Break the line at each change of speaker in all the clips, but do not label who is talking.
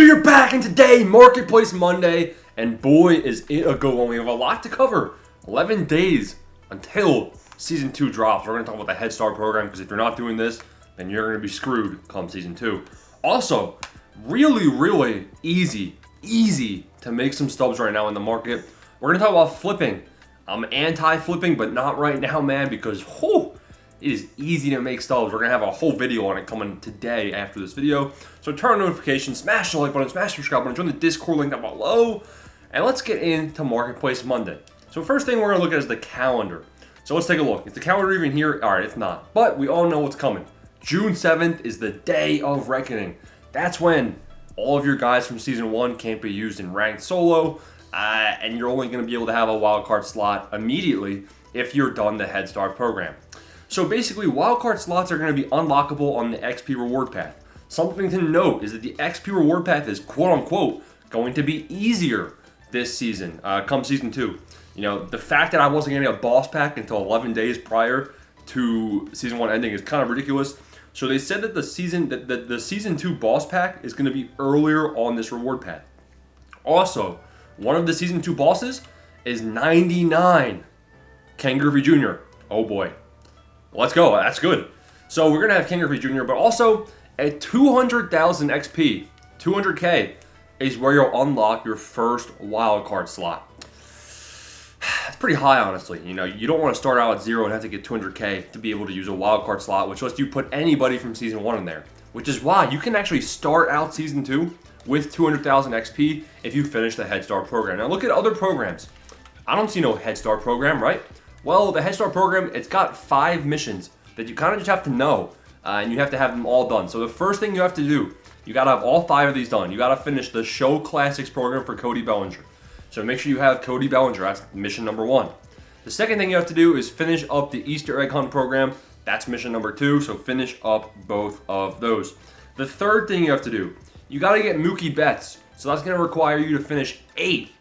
We are back, and today, Marketplace Monday, and boy is it a good one. We have a lot to cover. 11 days until Season 2 drops. We're going to talk about the Head Start program, because if you're not doing this, then you're going to be screwed come Season 2. Also, really easy to make some stubs right now in the market. We're going to talk about flipping. I'm anti-flipping, but not right now, man, because it is easy to make stubs. We're going to have a whole video on it coming today after this video. So turn on notifications, smash the like button, smash the subscribe button, join the Discord link down below, and let's get into Marketplace Monday. So first thing we're going to look at is the calendar. So let's take a look. Is the calendar even here? All right, it's not. But we all know what's coming. June 7th is the day of reckoning. That's when all of your guys from Season 1 can't be used in ranked solo, and you're only going to be able to have a wildcard slot immediately if you're done the Head Start program. So basically, wildcard slots are going to be unlockable on the XP reward path. Something to note is that the XP reward path is quote-unquote going to be easier this season, come Season 2. You know, the fact that I wasn't getting a boss pack until 11 days prior to Season 1 ending is kind of ridiculous. So they said that the Season 2 boss pack is going to be earlier on this reward path. Also, one of the Season 2 bosses is 99 Ken Griffey Jr. Oh boy. Let's go. That's good. So we're going to have Ken Griffey Jr., but also at 200,000 XP, 200K, is where you'll unlock your first wildcard slot. That's pretty high, honestly. You know, you don't want to start out at 0 and have to get 200K to be able to use a wildcard slot, which lets you put anybody from Season 1 in there. Which is why you can actually start out Season 2 with 200,000 XP if you finish the Head Start program. Now look at other programs. I don't see no Head Start program, right? Well, the Head Start program, it's got 5 missions that you kind of just have to know, and you have to have them all done. So the first thing you have to do, you got to have all 5 of these done. You got to finish the Show Classics program for Cody Bellinger. So make sure you have Cody Bellinger. That's mission number 1. The second thing you have to do is finish up the Easter Egg Hunt program. That's mission number 2, so finish up both of those. The third thing you have to do, you got to get Mookie Betts. So that's going to require you to finish 8.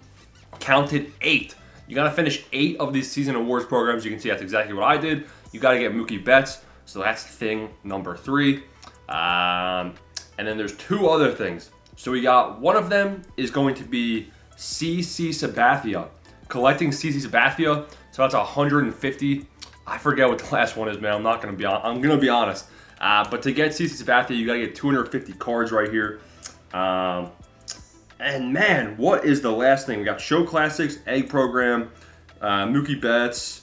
Counted 8. You got to finish 8 of these season awards programs. You can see that's exactly what I did. You got to get Mookie Betts. So that's thing number 3. And then there's 2 other things. So we got one of them is going to be CC Sabathia. Collecting CC Sabathia. So that's 150. I forget what the last one is, man. I'm going to be honest. But to get CC Sabathia, you got to get 250 cards right here. And man, what is the last thing? We got Show Classics, Egg Program, Mookie Betts.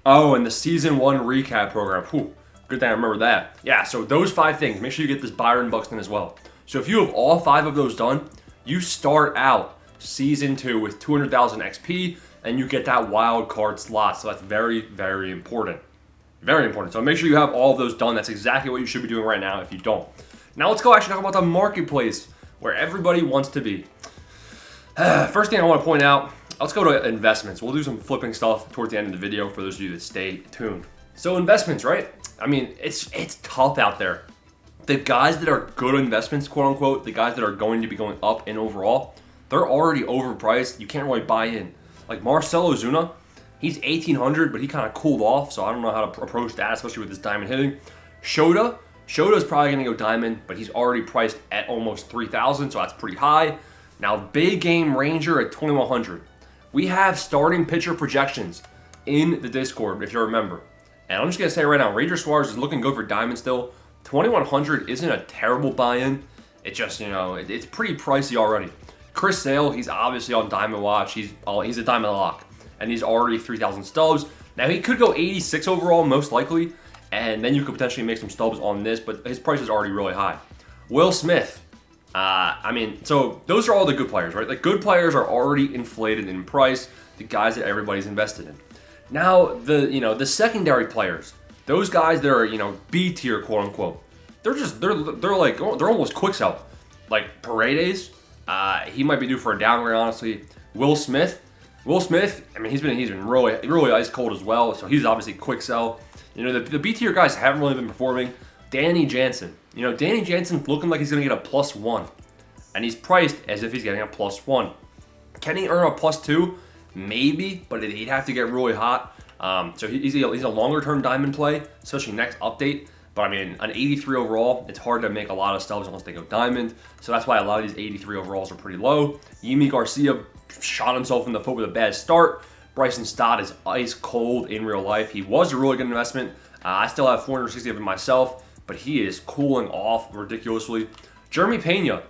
Oh, and the Season 1 Recap Program. Whew, good thing I remember that. Yeah, so those 5 things. Make sure you get this Byron Buxton as well. So if you have all 5 of those done, you start out Season 2 with 200,000 XP, and you get that wild card slot. So that's very important. Very important. So make sure you have all of those done. That's exactly what you should be doing right now if you don't. Now let's go actually talk about the marketplace, where everybody wants to be. First thing I want to point out, let's go to investments. We'll do some flipping stuff towards the end of the video for those of you that stay tuned. So investments, right? I mean, it's tough out there. The guys that are good investments, quote unquote, the guys that are going to be going up in overall, they're already overpriced. You can't really buy in. Like Marcell Ozuna, he's 1,800, but he kind of cooled off, so I don't know how to approach that, especially with his diamond hitting. Shota's probably going to go diamond, but he's already priced at almost 3,000, so that's pretty high. Now, Big Game Ranger at 2,100. We have starting pitcher projections in the Discord, if you remember. And I'm just going to say right now, Ranger Suarez is looking good for diamond still. 2,100 isn't a terrible buy-in. It's just, you know, it's pretty pricey already. Chris Sale, he's obviously on diamond watch. He's a diamond lock, and he's already 3,000 stubs. Now, he could go 86 overall, most likely. And then you could potentially make some stubs on this, but his price is already really high. Will Smith. So those are all the good players, right? Like, good players are already inflated in price, the guys that everybody's invested in. Now, the secondary players, those guys that are, B tier, quote unquote, they're almost quick sell. Like Paredes, he might be due for a downgrade, honestly. Will Smith, I mean, he's been really ice cold as well, so he's obviously quick sell. The B tier guys haven't really been performing. Danny Jansen. Danny Jansen's looking like he's going to get a +1. And he's priced as if he's getting a +1. Can he earn a +2? Maybe, but he'd have to get really hot. So he's a longer term diamond play, especially next update. But I mean, an 83 overall, it's hard to make a lot of stubs unless they go diamond. So that's why a lot of these 83 overalls are pretty low. Yimi Garcia shot himself in the foot with a bad start. Bryson Stott is ice cold in real life. He was a really good investment. I still have 460 of him myself, but he is cooling off ridiculously. Jeremy Pena,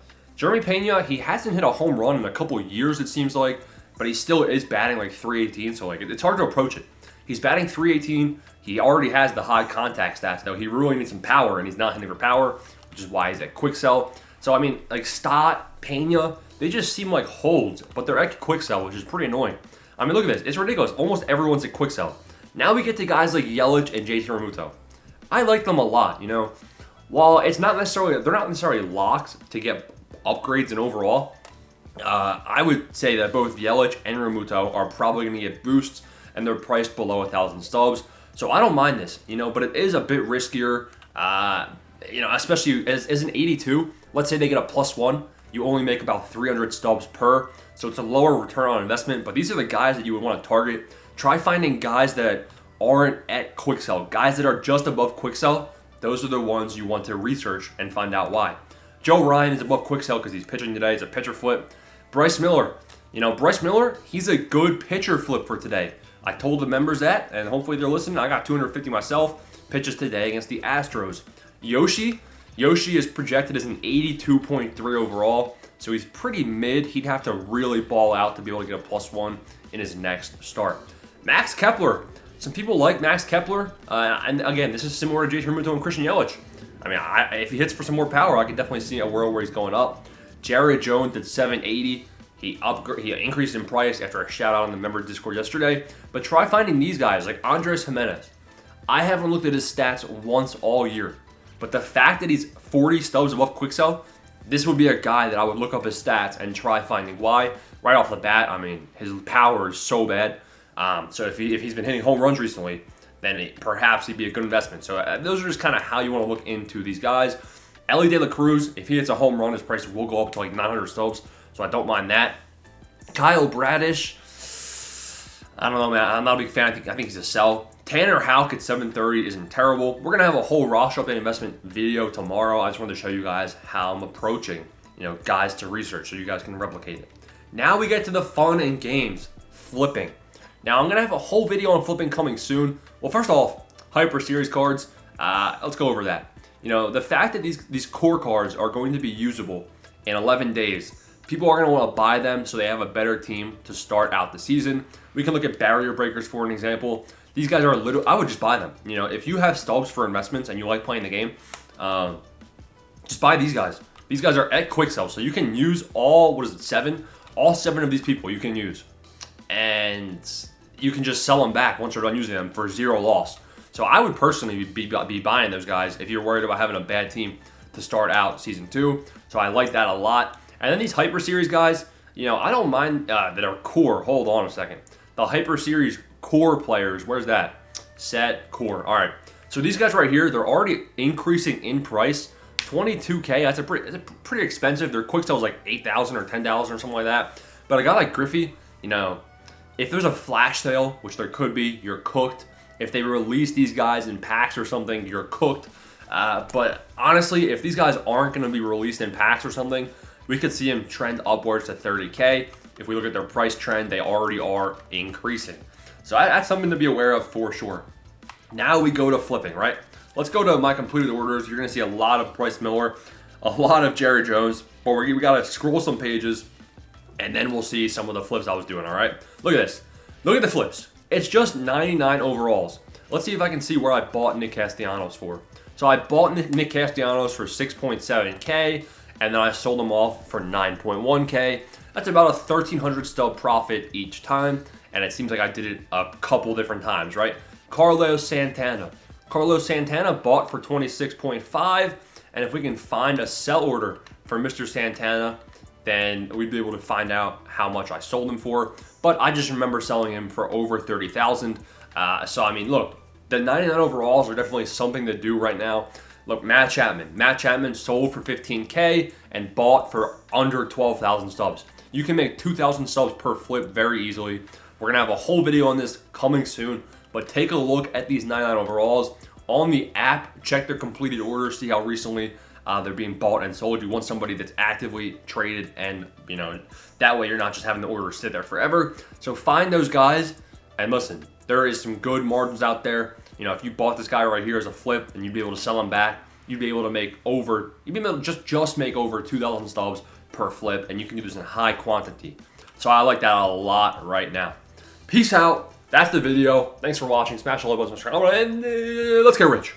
he hasn't hit a home run in a couple years, it seems like, but he still is batting like 318, so like it's hard to approach it. He's batting 318. He already has the high contact stats, though. He really needs some power, and he's not hitting for power, which is why he's at quick sell. So, I mean, like Stott, Pena, they just seem like holds, but they're at quick sell, which is pretty annoying. I mean, look at this. It's ridiculous. Almost everyone's at quick sell. Now we get to guys like Yelich and JT Realmuto. I like them a lot, you know. While they're not necessarily locks to get upgrades in overall, I would say that both Yelich and Realmuto are probably going to get boosts, and they're priced below 1,000 stubs. So I don't mind this, you know, but it is a bit riskier, you know, especially as an 82. Let's say they get a +1. You only make about 300 stubs per, so it's a lower return on investment. But these are the guys that you would want to target. Try finding guys that aren't at quick sell, guys that are just above quick sell. Those are the ones you want to research and find out why. Joe Ryan is above quick sell because he's pitching today. It's a pitcher flip. Bryce Miller, you know, he's a good pitcher flip for today. I told the members that, and hopefully they're listening. I got 250 myself. Pitches today against the Astros. Yoshi is projected as an 82.3 overall, so he's pretty mid. He'd have to really ball out to be able to get a +1 in his next start. Max Kepler. Some people like Max Kepler, and again, this is similar to JT Realmuto and Christian Yelich. I mean, if he hits for some more power, I could definitely see a world where he's going up. Jared Jones at 780. He increased in price after a shout out on the member Discord yesterday. But try finding these guys like Andres Jimenez. I haven't looked at his stats once all year, but the fact that he's 40 stubs above quick sell, this would be a guy that I would look up his stats and try finding why. Right off the bat, I mean, his power is so bad. So if he's been hitting home runs recently, then perhaps he'd be a good investment. So those are just kind of how you want to look into these guys. Ellie De La Cruz, if he hits a home run, his price will go up to like 900 stubs. So I don't mind that. Kyle Bradish, I don't know, man. I'm not a big fan. I think he's a sell. Tanner Houck at 730 isn't terrible. We're gonna have a whole roster update investment video tomorrow. I just wanted to show you guys how I'm approaching, you know, guys to research so you guys can replicate it. Now we get to the fun and games, flipping. Now I'm gonna have a whole video on flipping coming soon. Well, first off, Hyper Series cards. Let's go over that. You know, the fact that these core cards are going to be usable in 11 days. People are going to want to buy them so they have a better team to start out the season. We can look at barrier breakers for an example. These guys are I would just buy them. You know, if you have stubs for investments and you like playing the game, just buy these guys. These guys are at quick sell, so you can use all 7 of these people you can use. And you can just sell them back once you're done using them for 0 loss. So I would personally be buying those guys if you're worried about having a bad team to start out season 2. So I like that a lot. And then these Hyper Series guys, you know, I don't mind that are core. Hold on a second. The Hyper Series core players, where's that? Set, core. All right. So these guys right here, they're already increasing in price. 22K, that's pretty expensive. Their quick sell is like 8,000 or 10,000 or something like that. But a guy like Griffey, you know, if there's a flash sale, which there could be, you're cooked. If they release these guys in packs or something, you're cooked. But honestly, if these guys aren't going to be released in packs or something, we could see them trend upwards to 30K. If we look at their price trend, they already are increasing. So that's something to be aware of for sure. Now we go to flipping, right? Let's go to my completed orders. You're going to see a lot of Bryce Miller, a lot of Jared Jones, but we got to scroll some pages, and then we'll see some of the flips I was doing, all right? Look at this. Look at the flips. It's just 99 overalls. Let's see if I can see where I bought Nick Castellanos for. So I bought Nick Castellanos for 6.7K, and then I sold them off for 9.1K. That's about a 1,300 stub profit each time, and it seems like I did it a couple different times, right? Carlos Santana bought for 26.5, and if we can find a sell order for Mr. Santana, then we'd be able to find out how much I sold him for. But I just remember selling him for over 30,000. So I mean, look, the 99 overalls are definitely something to do right now. Look, Matt Chapman sold for 15K and bought for under 12,000 stubs. You can make 2,000 subs per flip very easily. We're gonna have a whole video on this coming soon, but take a look at these 99 overalls. on the app, check their completed orders, see how recently they're being bought and sold. You want somebody that's actively traded, and that way you're not just having the order sit there forever. So find those guys, and listen, there is some good margins out there. If you bought this guy right here as a flip and you'd be able to sell him back, you'd be able to make over, you'd be able to just make over 2,000 stubs per flip, and you can do this in high quantity. So I like that a lot right now. Peace out. That's the video. Thanks for watching. Smash the like button, subscribe, and let's get rich.